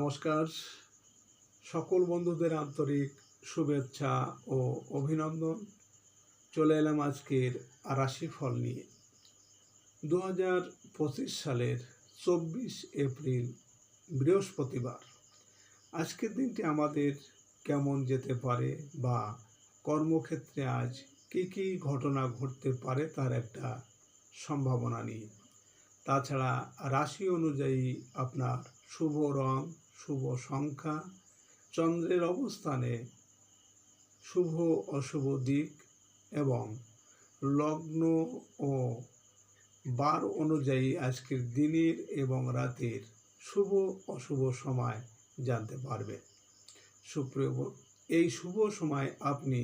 নমস্কার। সকল বন্ধুদের আন্তরিক শুভেচ্ছা ও অভিনন্দন। চলে এলাম আজকের রাশিফল নিয়ে। 2025 সালের 24 এপ্রিল বৃহস্পতিবার। আজকের দিনটি আমাদের কেমন যেতে পারে বা কর্মক্ষেত্রে আজ কী ঘটনা ঘটতে পারে তার একটা সম্ভাবনা নিয়ে। তাছাড়া রাশি অনুযায়ী আপনার শুভ রং, শুভ সংখ্যা, চন্দ্রের অবস্থানে শুভ অশুভ দিক এবং লগ্ন ও বার অনুযায়ী আজকের দিনের এবং রাতের শুভ অশুভ সময় জানতে পারবেন। সুপ্রিয়, এই শুভ সময় আপনি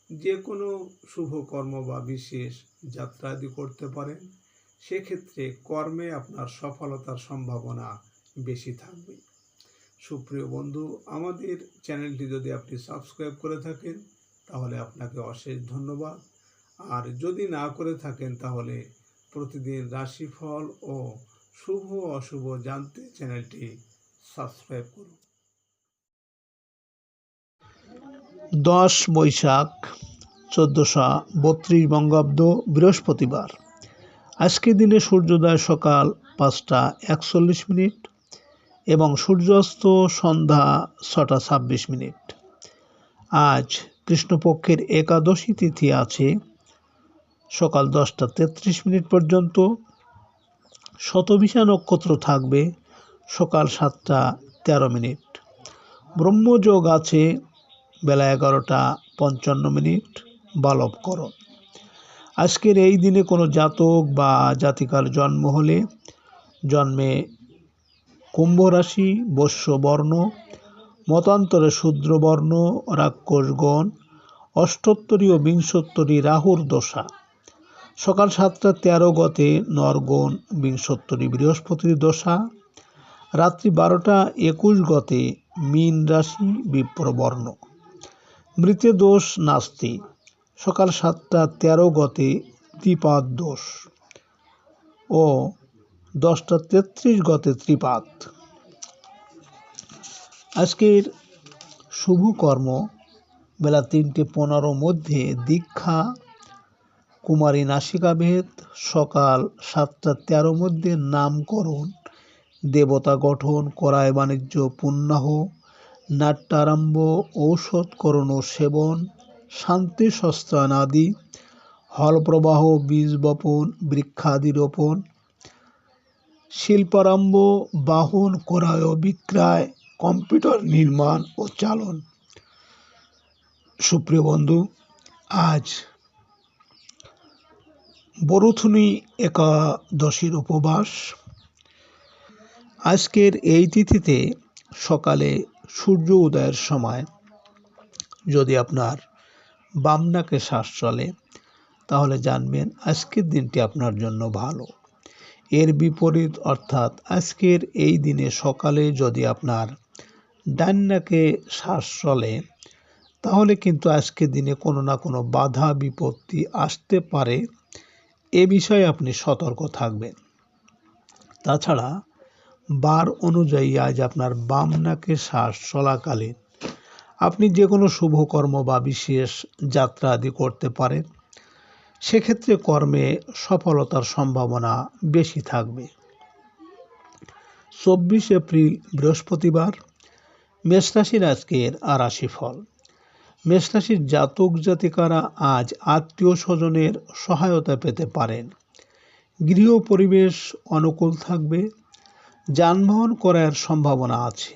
যে কোনো শুভ কর্ম বা বিশেষ যাত্রা আদি করতে পারেন। সেক্ষেত্রে কর্মে আপনার সফলতার সম্ভাবনা বেশি থাকবে। সুপ্রিয় বন্ধু, আমাদের চ্যানেলটি যদি আপনি সাবস্ক্রাইব করে থাকেন তাহলে আপনাকে অশেষ ধন্যবাদ। আর যদি না করে থাকেন তাহলে প্রতিদিন রাশিফল ও শুভ অশুভ জানতে চ্যানেলটি সাবস্ক্রাইব করুন। 10 বৈশাখ 1432 বঙ্গাব্দ বৃহস্পতিবার। আজকের দিনে সূর্যোদয় সকাল 5টা 41 এবং সূর্যাস্ত সন্ধ্যা 6টা 26। আজ কৃষ্ণপক্ষের একাদশী তিথি আছে সকাল 10টা 33 পর্যন্ত। শতভিষা নক্ষত্র থাকবে সকাল 7টা 13। ব্রহ্মযোগ আছে বেলা 11টা 55 বালবকরণ। আজকের এই দিনে কোনো জাতক বা জাতিকার জন্ম হলে জন্মে কুম্ভ রাশি, বৈশ্য বর্ণ, মতান্তরে শূদ্রবর্ণ, রাক্ষসগণ, অষ্টোত্তরী ও বিংশোত্তরী রাহুর দশা। সকাল 7টা 13 গতে নরগণ, বিংশোত্তরী বৃহস্পতির দশা। রাত্রি 12টা 21 গতে মীন রাশি, বিপ্রবর্ণ। মৃতে দোষ নাস্তি। সকাল 7টা 13 গতে ত্রিপাদ দোষ ও 10টা 33 গতে ত্রিপাদ। আজকের শুভ কর্ম বেলা 3টে 15 মধ্যে দীক্ষা, কুমারী নাসিকাভেদ। সকাল 7টা 13 মধ্যে নামকরণ, দেবতা গঠন, করায় বাণিজ্য, পুণ্যাহ, নাট্যারম্ভ, ঔষধকরণ ও সেবন, শান্তি শস্ত্রানাদি, হল প্রবাহ, বীজ বপন, বৃক্ষাদি রোপণ, শিল্পারম্ভ, বাহন ক্রয় ও বিক্রয়, কম্পিউটার নির্মাণ ও চালন। সুপ্রিয় বন্ধু, আজ বরুথুনি একাদশীর উপবাস। আজকের এই তিথিতে সকালে সূর্য উদয়ের সময় যদি আপনার বাম নাকে শ্বাস চলে তাহলে জানবেন আজকের দিনটি আপনার জন্য ভালো। এর বিপরীত অর্থাৎ আজকের এই দিনে সকালে যদি আপনার ডান নাকে শ্বাস চলে তাহলে কিন্তু আজকের দিনে কোনো না কোনো বাধা বিপত্তি আসতে পারে। এ বিষয়ে আপনি সতর্ক থাকবেন। তাছাড়া বার অনুযায়ী আজ আপনার বাম নাকে শ্বাস চলাকালীন আপনি যে কোনো শুভকর্ম বা বিশেষ যাত্রা আদি করতে পারেন। সেক্ষেত্রে কর্মে সফলতার সম্ভাবনা বেশি থাকবে। 24 এপ্রিল বৃহস্পতিবার। মেষরাশির আজকের রাশিফল। মেষরাশির জাতক জাতিকারা আজ আত্মীয় স্বজনের সহায়তা পেতে পারেন। গৃহ পরিবেশ অনুকূল থাকবে। যানবাহন ক্রয়ের সম্ভাবনা আছে।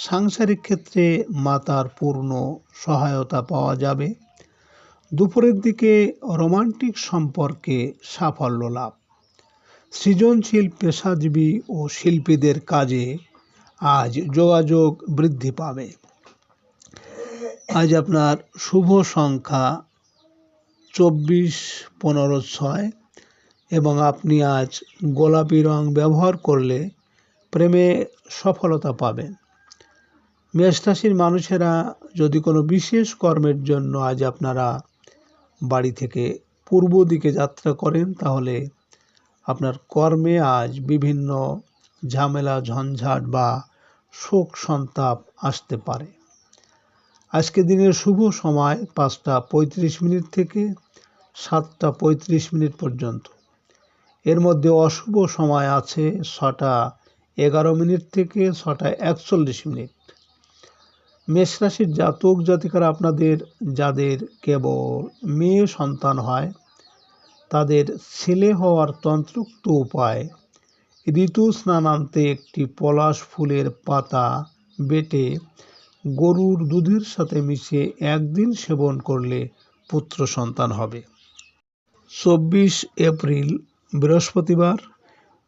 সাংসারিক ক্ষেত্রে মাতার পূর্ণ সহায়তা পাওয়া যাবে। দুপুরের দিকে রোমান্টিক সম্পর্কে সাফল্য লাভ। সৃজনশীল পেশাজীবী ও শিল্পীদের কাজে আজ যোগাযোগ বৃদ্ধি পাবে। আজ আপনার শুভ সংখ্যা 24, 15, 6 এবং আপনি আজ গোলাপি রং ব্যবহার করলে প্রেমে সফলতা পাবেন। মেষরাশির মানুষেরা যদি কোনো বিশেষ কর্মের জন্য আজ আপনারা বাড়ি থেকে পূর্ব দিকে যাত্রা করেন তাহলে আপনার কর্মে আজ বিভিন্ন ঝামেলা ঝঞ্ঝাট বা শোক সন্তাপ আসতে পারে। আজকে দিনের শুভ সময় 5টা 35 থেকে 7টা 35 পর্যন্ত। এর মধ্যে অশুভ সময় আছে 6টা 11 থেকে 6টা 41। মেষ রাশির জাতক জাতিকারা আপনাদের যাদের কেবল মেয়ে সন্তান হয় তাদের ছেলে হওয়ার তন্ত্রোক্ত উপায় ঋতু স্নানান্তে একটি পলাশ ফুলের পাতা বেটে গরুর দুধের সাথে মিশিয়ে একদিন সেবন করলে পুত্র সন্তান হবে। 24 এপ্রিল বৃহস্পতিবার।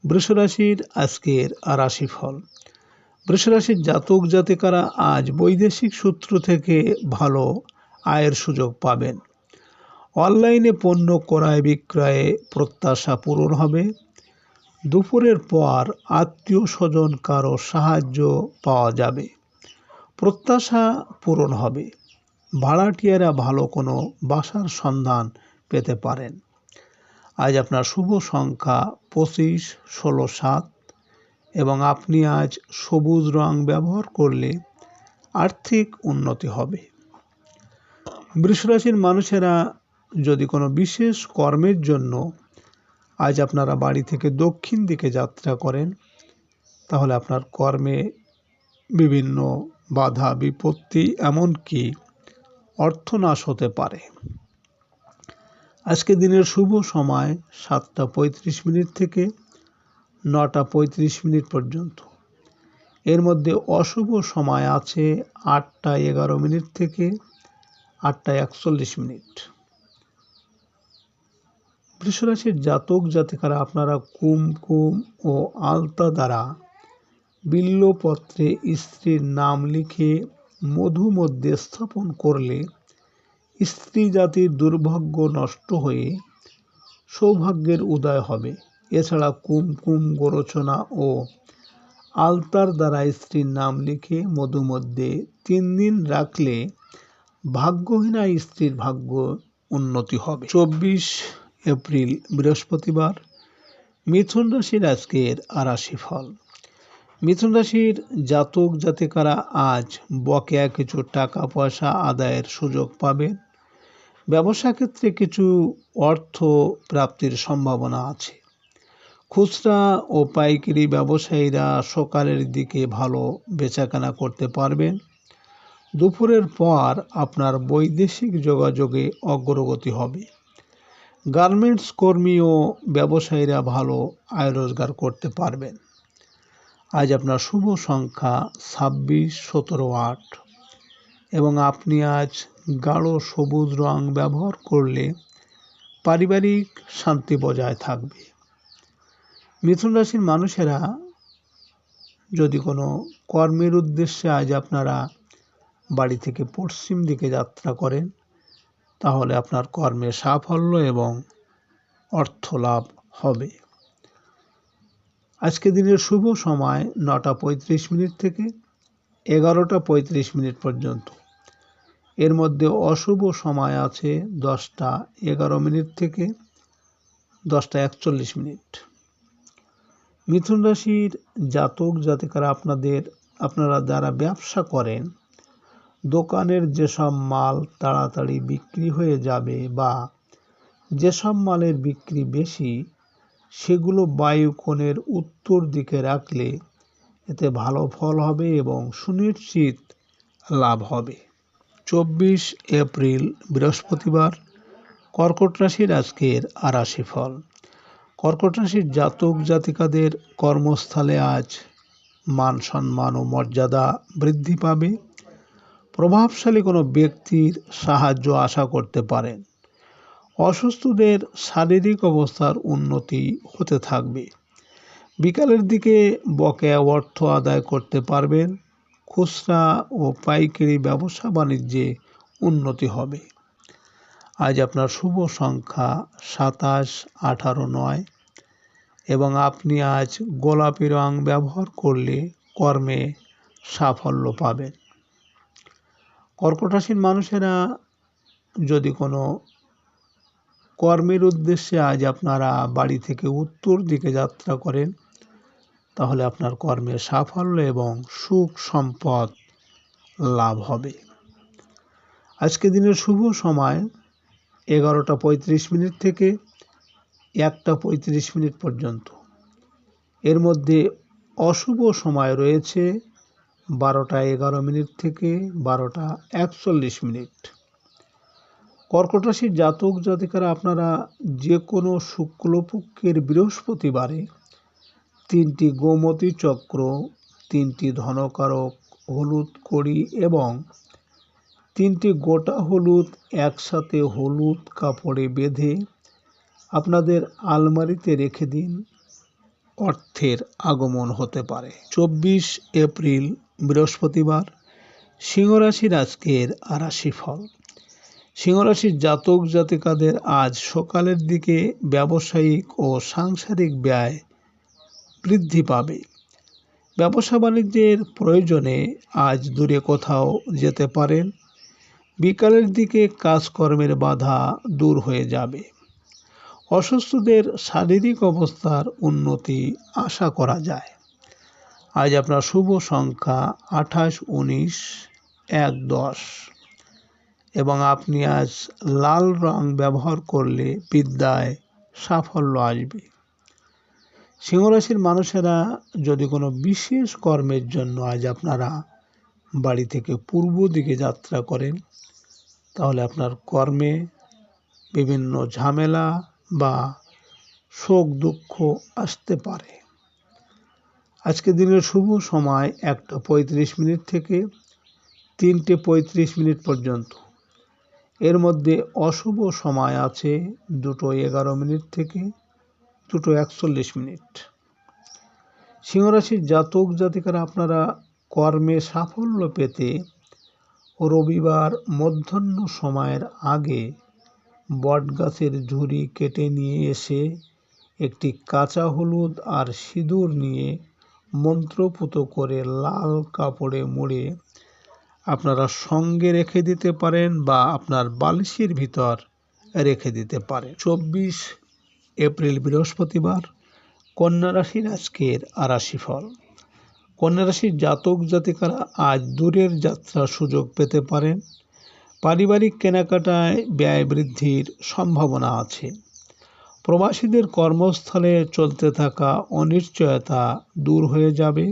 বৃষরাশির আজকের রাশিফল। বৃষরাশির জাতক জাতিকারা আজ বৈদেশিক সূত্র থেকে ভালো আয়ের সুযোগ পাবেন। অনলাইনে পণ্য ক্রয় বিক্রয়ে প্রত্যাশা পূরণ হবে। দুপুরের পর আত্মীয় স্বজন কারো সাহায্য পাওয়া যাবে, প্রত্যাশা পূরণ হবে। ভাড়াটিয়ারা ভালো কোনো বাসার সন্ধান পেতে পারেন। আজ আপনার শুভ সংখ্যা 25, 16, 7 এবং আপনি আজ সবুজ রং ব্যবহার করলে আর্থিক উন্নতি হবে। বৃষরাশির মানুষেরা যদি কোনো বিশেষ কর্মের জন্য আজ আপনারা বাড়ি থেকে দক্ষিণ দিকে যাত্রা করেন তাহলে আপনার কর্মে বিভিন্ন বাধা বিপত্তি এমনকি অর্থনাশ হতে পারে। আজকে দিনের শুভ সময় 7টা 35 থেকে 9টা 35 পর্যন্ত। এর মধ্যে অশুভ সময় আছে 8টা 11 থেকে 8টা 41। বৃষরাশির জাতক জাতিকারা আপনারা কুমকুম ও আলতা দ্বারা বিল্লপত্রে স্ত্রীর নাম লিখে মধু মধ্যে স্থাপন করলে স্ত্রী জাতির দুর্ভাগ্য নষ্ট হয়ে সৌভাগ্যের উদয় হবে। এছাড়া কুমকুম গোরচনা ও আলতার দ্বারা স্ত্রীর নাম লিখে মধু মধ্যে 3 দিন রাখলে ভাগ্যহীনা স্ত্রীর ভাগ্য উন্নতি হবে। 24 এপ্রিল বৃহস্পতিবার। মিথুন রাশির আজকের রাশিফল। মিথুন রাশির জাতক জাতিকারা আজ বকেয়া কিছু টাকা পয়সা আদায়ের সুযোগ পাবেন। ব্যবসা ক্ষেত্রে কিছু অর্থ প্রাপ্তির সম্ভাবনা আছে। খুচরা ও পাইকারি ব্যবসায়ীরা সকালের দিকে ভালো বেচাকেনা করতে পারবেন। দুপুরের পর আপনার বৈদেশিক যোগাযোগে অগ্রগতি হবে। গার্মেন্টস কর্মী ও ব্যবসায়ীরা ভালো আয় রোজগার করতে পারবেন। আজ আপনার শুভ সংখ্যা 26, 17, 8 এবং আপনি আজ গাঢ় সবুজ রং ব্যবহার করলে পারিবারিক শান্তি বজায় থাকবে। মিথুন রাশির মানুষেরা যদি কোনো কর্মের উদ্দেশ্যে আজ আপনারা বাড়ি থেকে পশ্চিম দিকে যাত্রা করেন তাহলে আপনার কর্মে সাফল্য এবং অর্থ লাভ হবে। আজকে দিনের শুভ সময় 9টা 35 থেকে 11টা 35 পর্যন্ত। এর মধ্যে অশুভ সময় আছে 10টা 11 থেকে 10টা 41। মিথুন রাশির জাতক জাতিকারা আপনারা যারা ব্যবসা করেন দোকানের যেসব মাল তাড়াতাড়ি বিক্রি হয়ে যাবে বা যেসব মালের বিক্রি বেশি সেগুলো বায়ুকোণের উত্তর দিকে রাখলে এতে ভালো ফল হবে এবং সুনিশ্চিত লাভ হবে। 24 এপ্রিল বৃহস্পতিবার। কর্কট রাশির আজকের রাশিফল। কর্কট রাশির জাতক জাতিকাদের কর্মস্থলে আজ মান সম্মান ও মর্যাদা বৃদ্ধি পাবে। প্রভাবশালী কোনো ব্যক্তির সাহায্য আশা করতে পারেন। অসুস্থদের শারীরিক অবস্থার উন্নতি হতে থাকবে। বিকালের দিকে বকেয়া অর্থ আদায় করতে পারবেন। খুচরা ও পাইকারি ব্যবসা বাণিজ্যে উন্নতি হবে। আজ আপনার শুভ সংখ্যা 27, 18, 9 এবং আপনি আজ গোলাপি রং ব্যবহার করলে কর্মে সাফল্য পাবেন। কর্কট রাশির মানুষেরা যদি কোনো কর্মের উদ্দেশ্যে আজ আপনারা বাড়ি থেকে উত্তর দিকে যাত্রা করেন তাহলে আপনার কর্মের সাফল্য এবং সুখ সম্পদ লাভ হবে। আজকে দিনের শুভ সময় 11:35 থেকে 1:35 পর্যন্ত। এর মধ্যে অশুভ সময় রয়েছে 12:11 থেকে 12:41। কর্কট রাশির জাতক জাতিকারা আপনারা যে কোনো শুক্লপক্ষের বৃহস্পতিবারে 3টি গোমতী চক্র, 3টি ধনকারক হলুদ কড়ি এবং 3টি গোটা হলুদ একসাথে হলুদ কাপড়ে বেঁধে আপনাদের আলমারিতে রেখে দিন, অর্থের আগমন হতে পারে। 24 এপ্রিল বৃহস্পতিবার, সিংহ রাশির আজকের রাশিফল। সিংহ রাশির জাতক জাতিকাদের আজ সকালের দিকে ব্যবসায়িক ও সাংসারিক ব্যয় বৃদ্ধি পাবে। ব্যবসা বাণিজ্যের প্রয়োজনে আজ দূরে কোথাও যেতে পারেন। বিকালের দিকে কাজকর্মের বাধা দূর হয়ে যাবে। অসুস্থদের শারীরিক অবস্থার উন্নতি আশা করা যায়। আজ আপনার শুভ সংখ্যা 28, 19, 1, 10 এবং আপনি আজ লাল রং ব্যবহার করলে বিদ্যায় সাফল্য আসবে। সিংহ রাশির মানুষেরা যদি কোনো বিশেষ কর্মের জন্য আজ আপনারা বাড়ি থেকে পূর্ব দিকে যাত্রা করেন, তাহলে আপনার কর্মে বিভিন্ন ঝামেলা বা শোক দুঃখ আসতে পারে। আজকে দিনের শুভ সময় 1:35 থেকে 3:35 পর্যন্ত। এর মধ্যে অশুভ সময় আছে 2:11 থেকে 2:41। সিংহ রাশির জাতক জাতিকারা আপনারা কর্মে সাফল্য পেতে রবিবার মধ্যাহ্ন সময়ের আগে বটগাছের ঝুড়ি কেটে নিয়ে এসে একটি কাঁচা হলুদ আর সিঁদুর নিয়ে মন্ত্রপুত করে লাল কাপড়ে মুড়ে আপনারা সঙ্গে রেখে দিতে পারেন বা আপনার বালিশের ভিতর রেখে দিতে পারেন। 24 এপ্রিল বৃহস্পতিবার, কন্যা রাশির আজকের রাশিফল। কন্যা রাশির জাতক জাতিকারা আজ দূরের যাত্রার সুযোগ পেতে পারেন। পারিবারিক কেনাকাটায় ব্যয় বৃদ্ধির সম্ভাবনা আছে। প্রবাসীদের কর্মস্থলে চলতে থাকা অনিশ্চয়তা দূর হয়ে যাবে।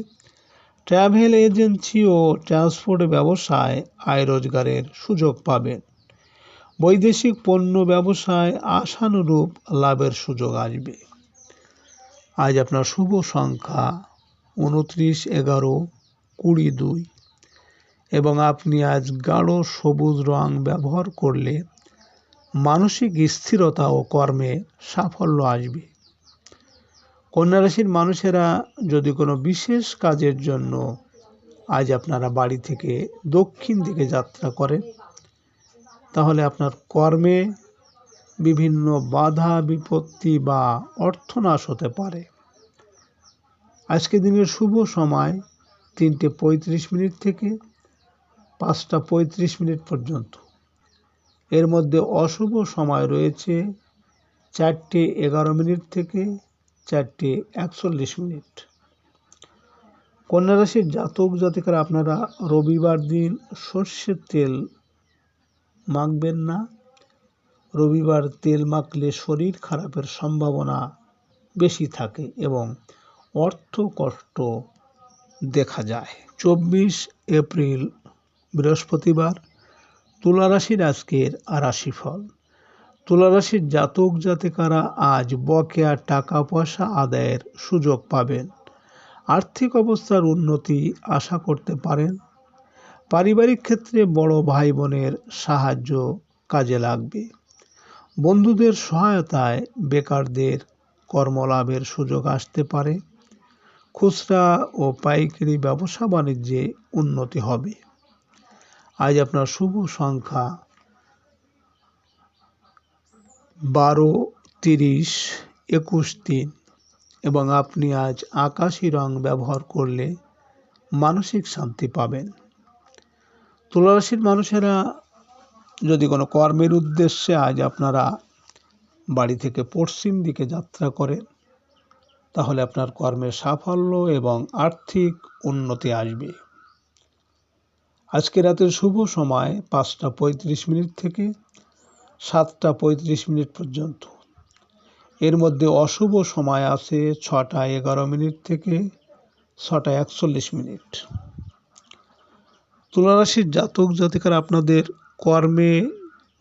ট্রাভেল এজেন্সি ও ট্রান্সপোর্ট ব্যবসায় আয় রোজগারের সুযোগ পাবেন। বৈদেশিক পণ্য ব্যবসায় আশানুরূপ লাভের সুযোগ আসবে। আজ আপনার শুভ সংখ্যা 29, 11, 22 এবং আপনি আজ গাঢ় সবুজ রং ব্যবহার করলে মানসিক স্থিরতা ও কর্মে সাফল্য আসবে। কন্যা রাশির মানুষেরা যদি কোনো বিশেষ কাজের জন্য আজ আপনারা বাড়ি থেকে দক্ষিণ দিকে যাত্রা করেন, তাহলে আপনার কর্মে বিভিন্ন বাধা বিপত্তি বা অর্থনাশ হতে পারে। আজকে দিনের শুভ সময় 3:35 থেকে 5:35 পর্যন্ত। এর মধ্যে অশুভ সময় রয়েছে 4:11 থেকে 4:41। কন্যা রাশির জাতক জাতিকারা আপনারা রবিবার দিন সর্ষের তেল মাখবেন না। রবিবার তেল মাখলে শরীর খারাপের সম্ভাবনা বেশি থাকে এবং অর্থ কষ্ট দেখা যায়। 24 এপ্রিল বৃহস্পতিবার, তুলা রাশির আজকের রাশিফল। তুলা রাশির জাতক জাতিকারা আজ বকেয়া টাকা পয়সা আদায়ের সুযোগ পাবেন। আর্থিক অবস্থার উন্নতি আশা করতে পারেন। পারিবারিক ক্ষেত্রে বড় ভাই বোনের সাহায্য কাজে লাগবে। বন্ধুদের সহায়তায় বেকারদের কর্মলাভের সুযোগ আসতে পারে। খুচরা ও পাইকারি ব্যবসা বাণিজ্যে উন্নতি হবে। আজ আপনার শুভ সংখ্যা 12, 30, 21, 3 এবং আপনি আজ আকাশি রং ব্যবহার করলে মানসিক শান্তি পাবেন। তুলা রাশির মানুষেরা যদি কোনো কর্মের উদ্দেশ্যে আজ আপনারা বাড়ি থেকে পশ্চিম দিকে যাত্রা করেন, তাহলে আপনার কর্মে সাফল্য এবং আর্থিক উন্নতি আসবে। আজকে রাতের শুভ সময় 5:35 থেকে 7:35 পর্যন্ত। এর মধ্যে অশুভ সময় আছে 6:11 থেকে 6:41। তুলা রাশির জাতক জাতিকারা আপনাদের কর্মে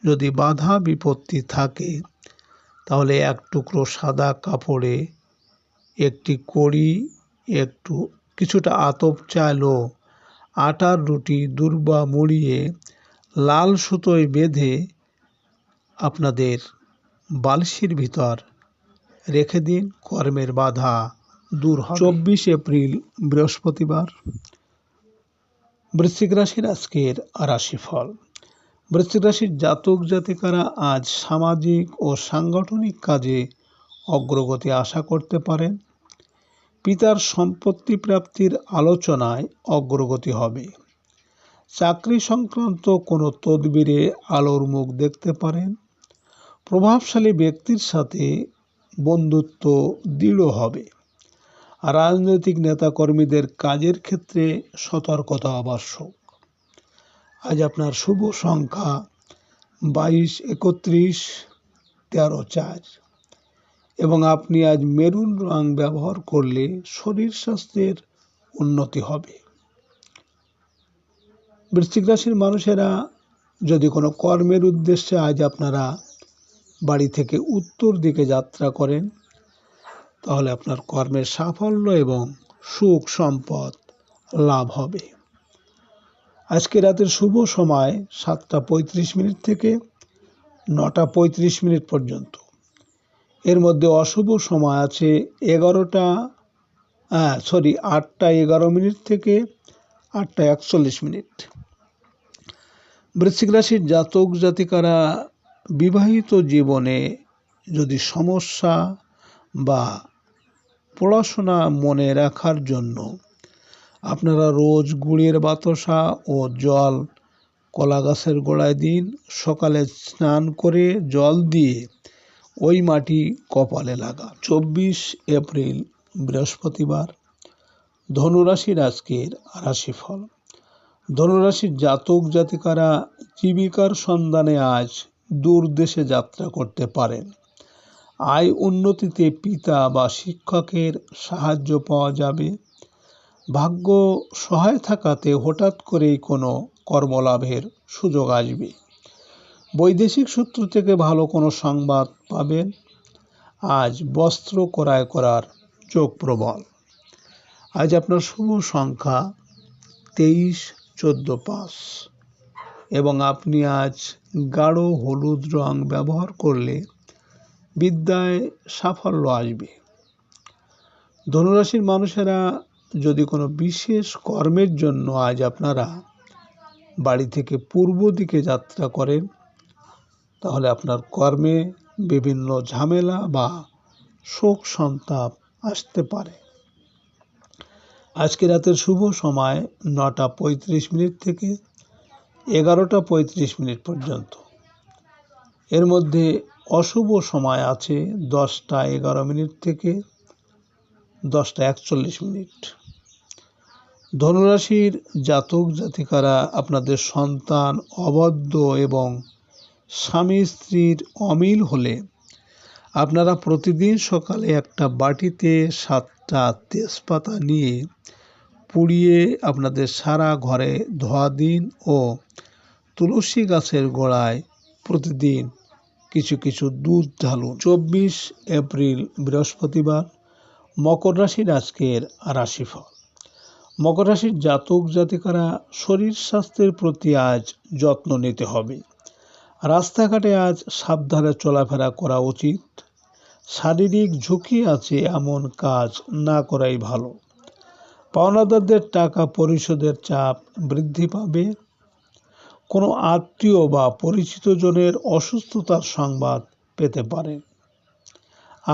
যদি বাধা বিপত্তি থাকে তাহলে এক টুকরো সাদা কাপড়ে একটি কড়ি, কিছুটা আতপ চাল ও আটার রুটি দূর্বা মুড়িয়ে লাল সুতোয় বেঁধে আপনাদের বালিশের ভিতর রেখে দিন, কর্মের বাধা দূর হবে। 24 এপ্রিল বৃহস্পতিবার। বৃশ্চিক রাশির আজকের রাশিফল। বৃশ্চিক রাশির জাতক জাতিকারা আজ সামাজিক ও সাংগঠনিক কাজে অগ্রগতি আশা করতে পারেন। পিতার সম্পত্তি প্রাপ্তির আলোচনায় অগ্রগতি হবে। চাকরি সংক্রান্ত কোনো তদবিরে আলোর মুখ দেখতে পারেন। প্রভাবশালী ব্যক্তির সাথে বন্ধুত্ব দৃঢ় হবে। রাজনৈতিক নেতাকর্মীদের কাজের ক্ষেত্রে সতর্কতা আবশ্যক। আজ আপনার শুভ সংখ্যা 22, 31, 13, 4 এবং আপনি আজ মেরুন রং ব্যবহার করলে শরীর স্বাস্থ্যের উন্নতি হবে। বৃশ্চিক রাশির মানুষেরা যদি কোনো কর্মের উদ্দেশ্যে আজ আপনারা বাড়ি থেকে উত্তর দিকে যাত্রা করেন তাহলে আপনার কর্মের সাফল্য এবং সুখ সম্পদ লাভ হবে। আজকে রাতের শুভ সময় 7:35 থেকে 9:35 পর্যন্ত। এর মধ্যে অশুভ সময় আছে 8:11 থেকে 8:41। বৃশ্চিক রাশির জাতক জাতিকারা বিবাহিত জীবনে যদি সমস্যা বা পড়াশোনা মনে রাখার জন্য আপনারা রোজ গুড়ের বাতাসা ও জল কলা গাছের গোড়ায় দিন। সকালে স্নান করে জল দিয়ে ওই মাটি কপালে লাগান। 24 এপ্রিল বৃহস্পতিবার। ধনুরাশির আজকের রাশিফল। ধনুরাশির জাতক জাতিকারা জীবিকার সন্ধানে আজ দূর দেশে যাত্রা করতে পারেন। আয় উন্নতিতে পিতা বা শিক্ষকের সাহায্য পাওয়া যাবে। ভাগ্য সহায় থাকাতে হঠাৎ করেই কোনো কর্মলাভের সুযোগ আসবে। বৈদেশিক সূত্র থেকে ভালো কোনো সংবাদ পাবেন। আজ বস্ত্র ক্রয় করার যোগ প্রবল। আজ আপনার শুভ সংখ্যা 23, 14, 5 এবং আপনি আজ গাঢ় হলুদ রং ব্যবহার করলে বিদ্যায় সাফল্য আসবে। ধনুরাশির মানুষেরা যদি কোনো বিশেষ কর্মের জন্য আজ আপনারা বাড়ি থেকে পূর্ব দিকে যাত্রা করেন তাহলে আপনার কর্মে বিভিন্ন ঝামেলা বা শোক সন্তাপ আসতে পারে। আজকে রাতের শুভ সময় 9:35 থেকে 11:35 পর্যন্ত। এর মধ্যে অশুভ সময় আছে 10:11 থেকে 10:41। ধনুরাশির জাতক জাতিকারা আপনাদের সন্তান অবাধ্য এবং স্বামী স্ত্রীর অমিল হলে আপনারা প্রতিদিন সকালে একটা বাটিতে 7টা তেজপাতা নিয়ে পুড়িয়ে আপনাদের সারা ঘরে ধোয়া দিন ও তুলসী গাছের গোড়ায় প্রতিদিন কিছু কিছু দুধ ঢালুন। 24 এপ্রিল বৃহস্পতিবার। মকর রাশির আজকের রাশিফল। মকর রাশির জাতক জাতিকারা শরীর স্বাস্থ্যের প্রতি আজ যত্ন নিতে হবে। রাস্তাঘাটে আজ সাবধানে চলাফেরা করা উচিত। শারীরিক ঝুঁকি আছে এমন কাজ না করাই ভালো। পাওনাদারদের টাকা পরিশোধের চাপ বৃদ্ধি পাবে। কোনো আত্মীয় বা পরিচিত জনের অসুস্থতার সংবাদ পেতে পারেন।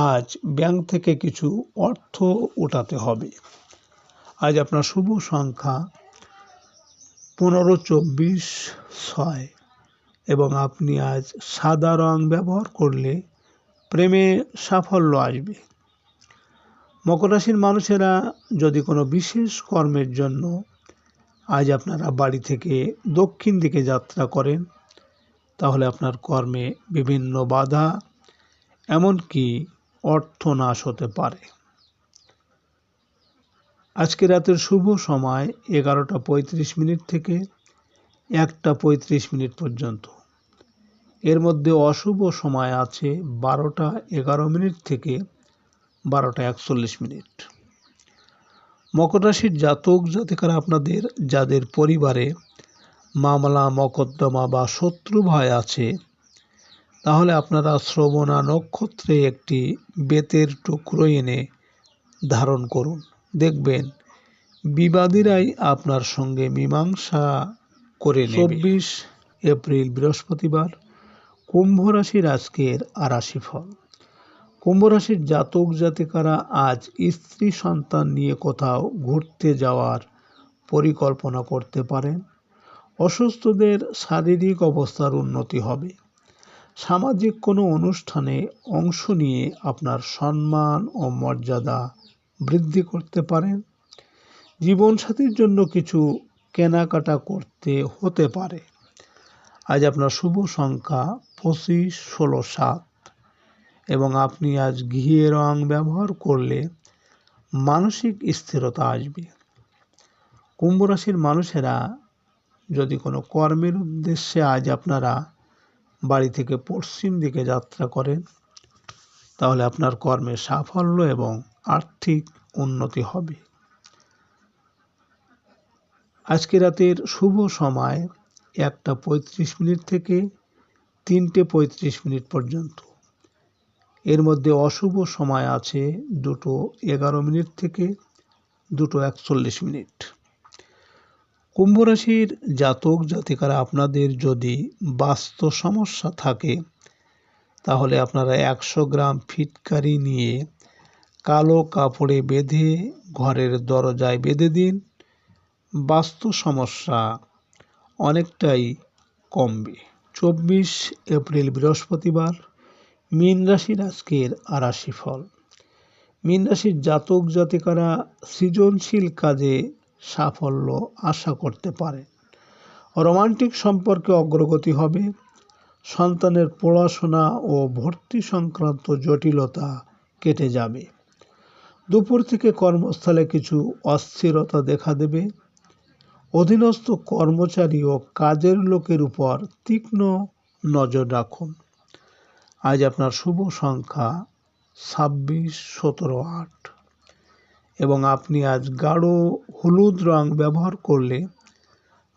আজ ব্যাংক থেকে কিছু অর্থ উঠাতে হবে। আজ আপনার শুভ সংখ্যা 15, 24, 6 এবং আপনি আজ সাদা রং ব্যবহার করলে প্রেমে সাফল্য আসবে। মকর রাশির মানুষেরা যদি কোনো বিশেষ কর্মের জন্য আজ আপনারা বাড়ি থেকে দক্ষিণ দিকে যাত্রা করেন, তাহলে আপনার কর্মে বিভিন্ন বাধা, এমনকি অর্থনাশ হতে পারে। আজকে রাতের শুভ সময় 11:35 থেকে 1:35 পর্যন্ত। এর মধ্যে অশুভ সময় আছে 12:11 থেকে 12:41। মকর রাশির জাতক জাতিকারা আপনাদের যাদের পরিবারে মামলা মকদ্দমা বা শত্রু ভয় আছে, তাহলে আপনারা শ্রবণা নক্ষত্রে একটি বেতের টুকরো এনে ধারণ করুন। দেখবেন বিবাদীরাই আপনার সঙ্গে মীমাংসা করে নেবে। 24 এপ্রিল বৃহস্পতিবার, কুম্ভ রাশির আজকের রাশিফল। কুম্ভ রাশির জাতক জাতিকারা আজ স্ত্রী সন্তান নিয়ে কোথাও ঘুরতে যাওয়ার পরিকল্পনা করতে পারেন। অসুস্থদের শারীরিক অবস্থার উন্নতি হবে। সামাজিক কোনো অনুষ্ঠানে অংশ নিয়ে আপনার সম্মান ও মর্যাদা বৃদ্ধি করতে পারেন। জীবনসাথীর জন্য কিছু কেনাকাটা করতে হতে পারে। আজ আপনার শুভ সংখ্যা 25, 16, 7 এবং আপনি আজ ঘিয়ে রং ব্যবহার করলে মানসিক স্থিরতা আসবে। কুম্ভ রাশির মানুষেরা যদি কোনো কর্মের উদ্দেশ্যে আজ আপনারা বাড়ি থেকে পশ্চিম দিকে যাত্রা করেন, তাহলে আপনার কর্মে সাফল্য এবং আর্থিক উন্নতি হবে। আজকে রাতের শুভ সময় 1:35 থেকে 3:35 পর্যন্ত। এর মধ্যে অশুভ সময় আছে 2:11 থেকে 2:41। কুম্ভ রাশির জাতক জাতিকারা আপনাদের যদি বাস্তু সমস্যা থাকে, তাহলে আপনারা 100 গ্রাম ফিটকারি নিয়ে কালো কাপড়ে বেঁধে ঘরের দরজায় বেঁধে দিন। বাস্তু সমস্যা অনেকটাই কমবে। 24 এপ্রিল বৃহস্পতিবার, মীন রাশির আজকের রাশিফল। মীন রাশির জাতক জাতিকারা সৃজনশীল কাজে সাফল্য আশা করতে পারে। রোমান্টিক সম্পর্কে অগ্রগতি হবে। সন্তানের পড়াশোনা ও ভর্তি সংক্রান্ত জটিলতা কেটে যাবে। দুপুর থেকে কর্মস্থলে কিছু অস্থিরতা দেখা দেবে। অধীনস্থ কর্মচারী ও কাজের লোকের উপর তীক্ষ্ণ নজর রাখুন। আজ আপনার শুভ সংখ্যা 26, 17, 8 এবং আপনি আজ গাঢ় হলুদ রং ব্যবহার করলে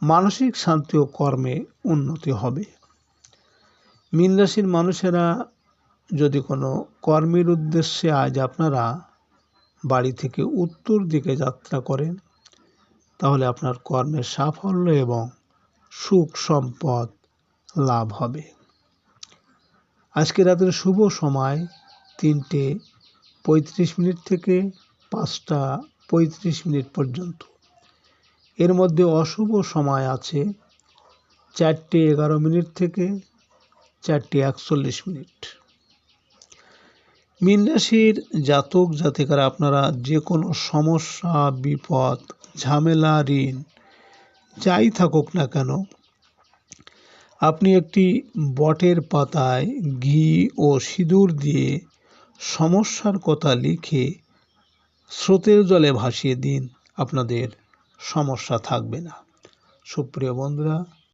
মানসিক শান্তি ও কর্মে উন্নতি হবে। মীন রাশির মানুষেরা যদি কোনো কর্মের উদ্দেশ্যে আজ আপনারা বাড়ি থেকে উত্তর দিকে যাত্রা করেন, তাহলে আপনার কর্মের সাফল্য এবং সুখ সম্পদ লাভ হবে। আজকে রাতের শুভ সময় 3:35 থেকে 5:35 পর্যন্ত। এর মধ্যে অশুভ সময় আছে 4:11 থেকে 4:41। মীন রাশির জাতক জাতিকারা আপনারা যে কোনো সমস্যা, বিপদ, ঝামেলা, ঋণ যাই থাকুক না কেন, আপনি একটি বটের পাতায় ঘি ও সিঁদুর দিয়ে সমস্যার কথা লিখে স্রোতের জলে ভাসিয়ে দিন। আপনাদের সমস্যা থাকবে না। সুপ্রিয় বন্ধুরা,